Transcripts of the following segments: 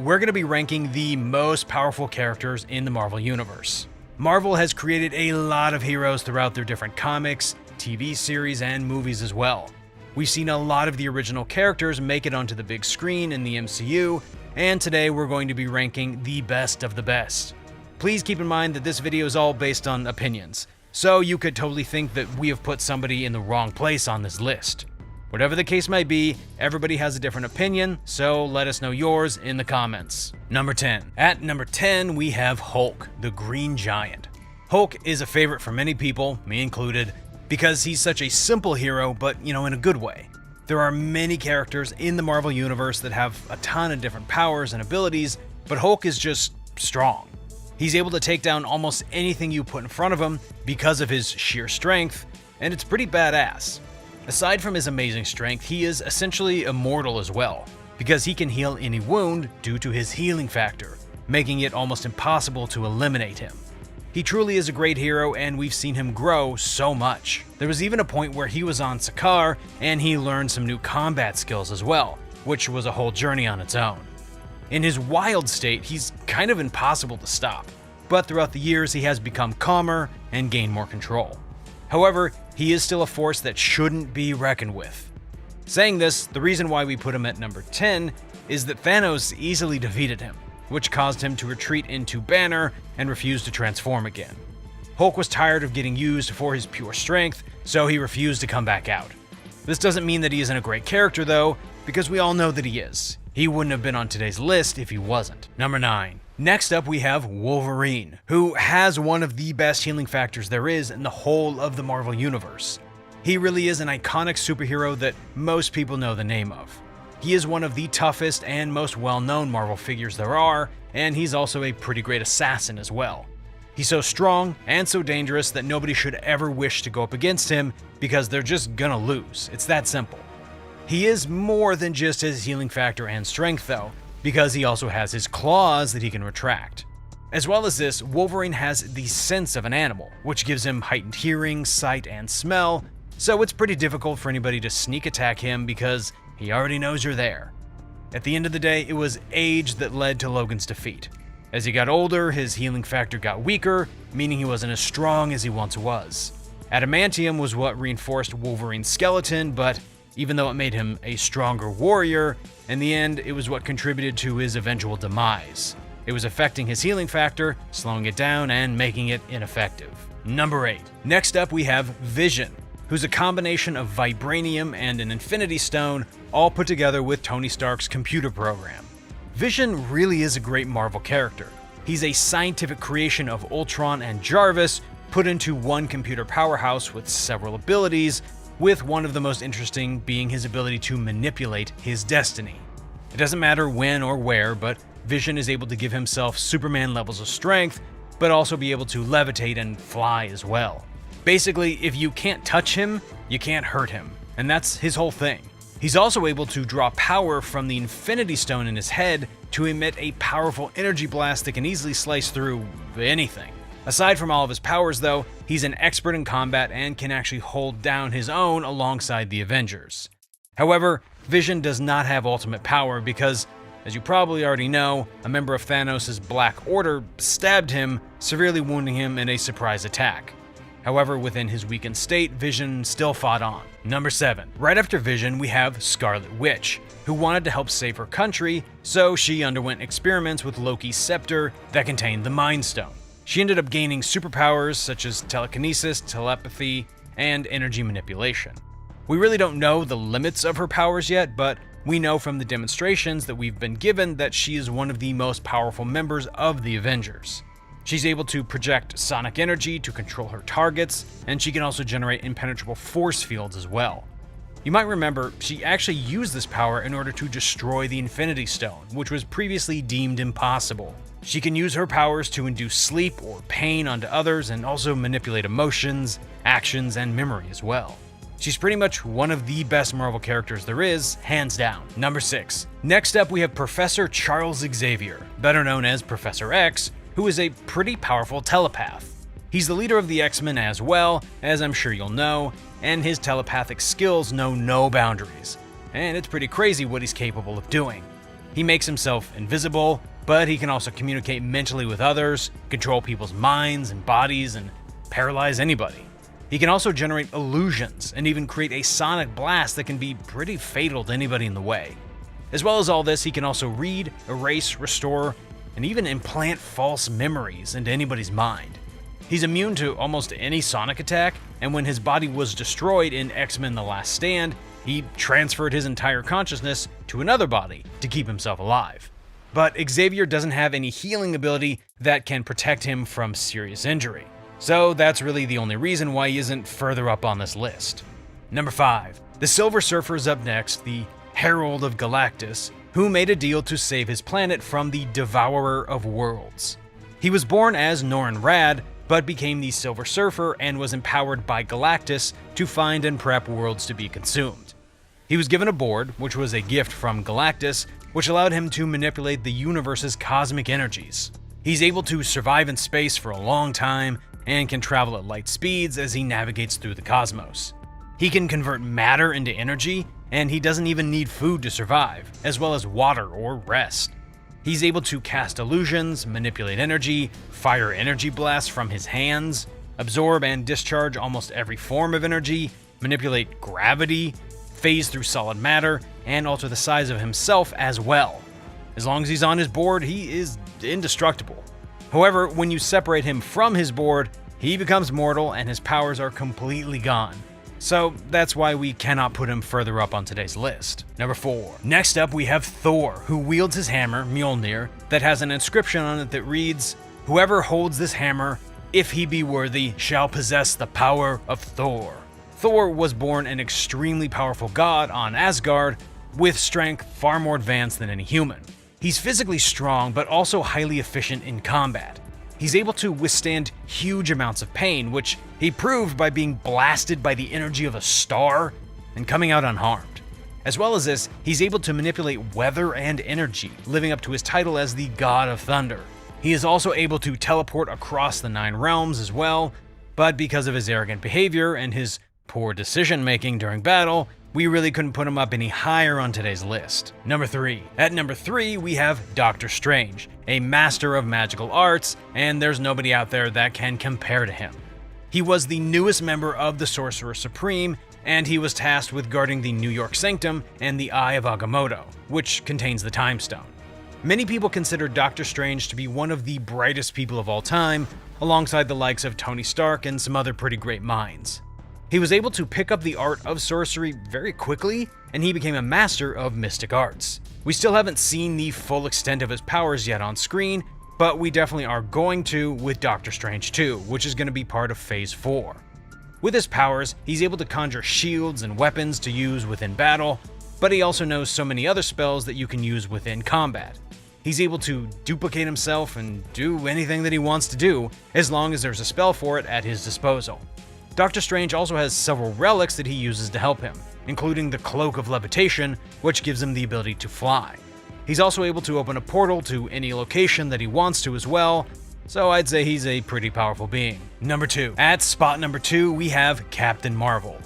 we're going to be ranking the most powerful characters in the Marvel Universe. Marvel has created a lot of heroes throughout their different comics, TV series, and movies as well. We've seen a lot of the original characters make it onto the big screen in the MCU, and today we're going to be ranking the best of the best. Please keep in mind that this video is all based on opinions, so you could totally think that we have put somebody in the wrong place on this list. Whatever the case might be, everybody has a different opinion, so let us know yours in the comments. Number 10. At number 10, we have Hulk, the Green Giant. Hulk is a favorite for many people, me included, because he's such a simple hero, but in a good way. There are many characters in the Marvel Universe that have a ton of different powers and abilities, but Hulk is just strong. He's able to take down almost anything you put in front of him because of his sheer strength, and it's pretty badass. Aside from his amazing strength, he is essentially immortal as well, because he can heal any wound due to his healing factor, making it almost impossible to eliminate him. He truly is a great hero, and we've seen him grow so much. There was even a point where he was on Sakaar, and he learned some new combat skills as well, which was a whole journey on its own. In his wild state, he's kind of impossible to stop, but throughout the years he has become calmer and gained more control. However, he is still a force that shouldn't be reckoned with. Saying this, the reason why we put him at number 10 is that Thanos easily defeated him, which caused him to retreat into Banner and refuse to transform again. Hulk was tired of getting used for his pure strength, so he refused to come back out. This doesn't mean that he isn't a great character though, because we all know that he is. He wouldn't have been on today's list if he wasn't. Number 9. Next up, we have Wolverine, who has one of the best healing factors there is in the whole of the Marvel Universe. He really is an iconic superhero that most people know the name of. He is one of the toughest and most well-known Marvel figures there are, and he's also a pretty great assassin as well. He's so strong and so dangerous that nobody should ever wish to go up against him because they're just gonna lose. It's that simple. He is more than just his healing factor and strength though, because he also has his claws that he can retract. As well as this, Wolverine has the sense of an animal, which gives him heightened hearing, sight, and smell, so it's pretty difficult for anybody to sneak attack him because he already knows you're there. At the end of the day, it was age that led to Logan's defeat. As he got older, his healing factor got weaker, meaning he wasn't as strong as he once was. Adamantium was what reinforced Wolverine's skeleton, but even though it made him a stronger warrior, in the end, it was what contributed to his eventual demise. It was affecting his healing factor, slowing it down, and making it ineffective. Number 8. Next up, we have Vision, who's a combination of vibranium and an Infinity Stone, all put together with Tony Stark's computer program. Vision really is a great Marvel character. He's a scientific creation of Ultron and Jarvis, put into one computer powerhouse with several abilities, with one of the most interesting being his ability to manipulate his destiny. It doesn't matter when or where, but Vision is able to give himself Superman levels of strength, but also be able to levitate and fly as well. Basically, if you can't touch him, you can't hurt him, and that's his whole thing. He's also able to draw power from the Infinity Stone in his head to emit a powerful energy blast that can easily slice through anything. Aside from all of his powers though, he's an expert in combat and can actually hold down his own alongside the Avengers. However, Vision does not have ultimate power because, as you probably already know, a member of Thanos' Black Order stabbed him, severely wounding him in a surprise attack. However, within his weakened state, Vision still fought on. Number 7. Right after Vision, we have Scarlet Witch, who wanted to help save her country, so she underwent experiments with Loki's scepter that contained the Mind Stone. She ended up gaining superpowers such as telekinesis, telepathy, and energy manipulation. We really don't know the limits of her powers yet, but we know from the demonstrations that we've been given that she is one of the most powerful members of the Avengers. She's able to project sonic energy to control her targets, and she can also generate impenetrable force fields as well. You might remember, she actually used this power in order to destroy the Infinity Stone, which was previously deemed impossible. She can use her powers to induce sleep or pain onto others and also manipulate emotions, actions, and memory as well. She's pretty much one of the best Marvel characters there is, hands down. Number 6. Next up, we have Professor Charles Xavier, better known as Professor X, who is a pretty powerful telepath. He's the leader of the X-Men as well, as I'm sure you'll know, and his telepathic skills know no boundaries. And it's pretty crazy what he's capable of doing. He makes himself invisible, but he can also communicate mentally with others, control people's minds and bodies, and paralyze anybody. He can also generate illusions and even create a sonic blast that can be pretty fatal to anybody in the way. As well as all this, he can also read, erase, restore, and even implant false memories into anybody's mind. He's immune to almost any sonic attack, and when his body was destroyed in X-Men The Last Stand, he transferred his entire consciousness to another body to keep himself alive. But Xavier doesn't have any healing ability that can protect him from serious injury. So that's really the only reason why he isn't further up on this list. Number 5. The Silver Surfer is up next, the Herald of Galactus, who made a deal to save his planet from the Devourer of Worlds. He was born as Norrin Radd, but became the Silver Surfer and was empowered by Galactus to find and prep worlds to be consumed. He was given a board, which was a gift from Galactus, which allowed him to manipulate the universe's cosmic energies. He's able to survive in space for a long time and can travel at light speeds as he navigates through the cosmos. He can convert matter into energy, and he doesn't even need food to survive, as well as water or rest. He's able to cast illusions, manipulate energy, fire energy blasts from his hands, absorb and discharge almost every form of energy, manipulate gravity, phase through solid matter, and alter the size of himself as well. As long as he's on his board, he is indestructible. However, when you separate him from his board, he becomes mortal and his powers are completely gone. So that's why we cannot put him further up on today's list. Number 4. Next up we have Thor, who wields his hammer, Mjolnir, that has an inscription on it that reads, "Whoever holds this hammer, if he be worthy, shall possess the power of Thor." Thor was born an extremely powerful god on Asgard, with strength far more advanced than any human. He's physically strong, but also highly efficient in combat. He's able to withstand huge amounts of pain, which he proved by being blasted by the energy of a star and coming out unharmed. As well as this, he's able to manipulate weather and energy, living up to his title as the God of Thunder. He is also able to teleport across the 9 realms as well, but because of his arrogant behavior and his poor decision-making during battle, we really couldn't put him up any higher on today's list. Number 3. At number 3, we have Doctor Strange, a master of magical arts, and there's nobody out there that can compare to him. He was the newest member of the Sorcerer Supreme, and he was tasked with guarding the New York Sanctum and the Eye of Agamotto, which contains the Time Stone. Many people consider Doctor Strange to be one of the brightest people of all time, alongside the likes of Tony Stark and some other pretty great minds. He was able to pick up the art of sorcery very quickly, and he became a master of mystic arts. We still haven't seen the full extent of his powers yet on screen, but we definitely are going to with Doctor Strange 2, which is going to be part of Phase 4. With his powers, he's able to conjure shields and weapons to use within battle, but he also knows so many other spells that you can use within combat. He's able to duplicate himself and do anything that he wants to do, as long as there's a spell for it at his disposal. Doctor Strange also has several relics that he uses to help him, including the Cloak of Levitation, which gives him the ability to fly. He's also able to open a portal to any location that he wants to as well, so I'd say he's a pretty powerful being. Number 2. At spot number 2, we have Captain Marvel.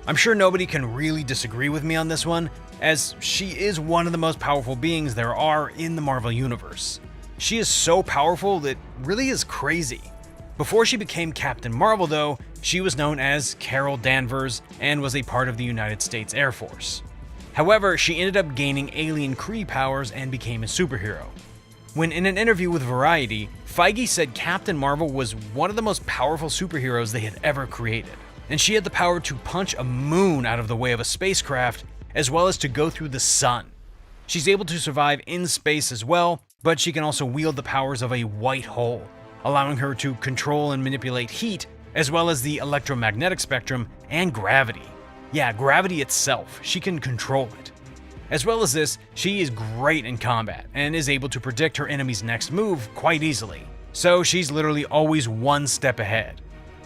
I'm sure nobody can really disagree with me on this one, as she is one of the most powerful beings there are in the Marvel Universe. She is so powerful that really is crazy. Before she became Captain Marvel though, she was known as Carol Danvers and was a part of the United States Air Force. However, she ended up gaining alien Kree powers and became a superhero. When in an interview with Variety, Feige said Captain Marvel was one of the most powerful superheroes they had ever created, and she had the power to punch a moon out of the way of a spacecraft, as well as to go through the sun. She's able to survive in space as well, but she can also wield the powers of a white hole, allowing her to control and manipulate heat, as well as the electromagnetic spectrum and gravity. Yeah, gravity itself, she can control it. As well as this, she is great in combat and is able to predict her enemy's next move quite easily, so she's literally always one step ahead.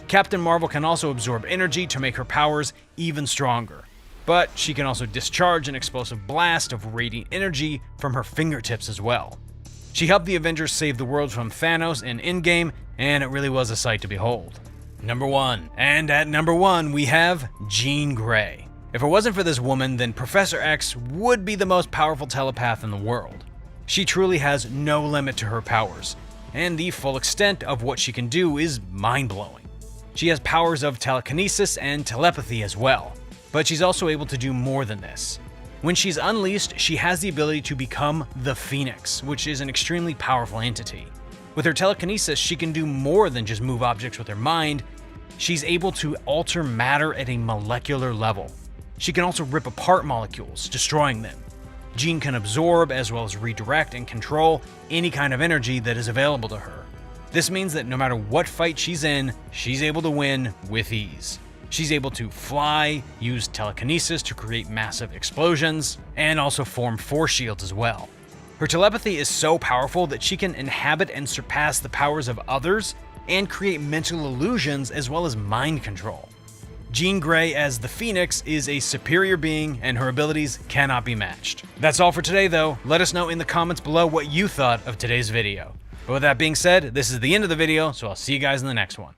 Captain Marvel can also absorb energy to make her powers even stronger, but she can also discharge an explosive blast of radiant energy from her fingertips as well. She helped the Avengers save the world from Thanos in Endgame, and it really was a sight to behold. Number 1. And at number 1, we have Jean Grey. If it wasn't for this woman, then Professor X would be the most powerful telepath in the world. She truly has no limit to her powers, and the full extent of what she can do is mind-blowing. She has powers of telekinesis and telepathy as well, but she's also able to do more than this. When she's unleashed, she has the ability to become the Phoenix, which is an extremely powerful entity. With her telekinesis, she can do more than just move objects with her mind. She's able to alter matter at a molecular level. She can also rip apart molecules, destroying them. Jean can absorb as well as redirect and control any kind of energy that is available to her. This means that no matter what fight she's in, she's able to win with ease. She's able to fly, use telekinesis to create massive explosions, and also form force shields as well. Her telepathy is so powerful that she can inhabit and surpass the powers of others and create mental illusions as well as mind control. Jean Grey as the Phoenix is a superior being, and her abilities cannot be matched. That's all for today though. Let us know in the comments below what you thought of today's video. But with that being said, this is the end of the video, so I'll see you guys in the next one.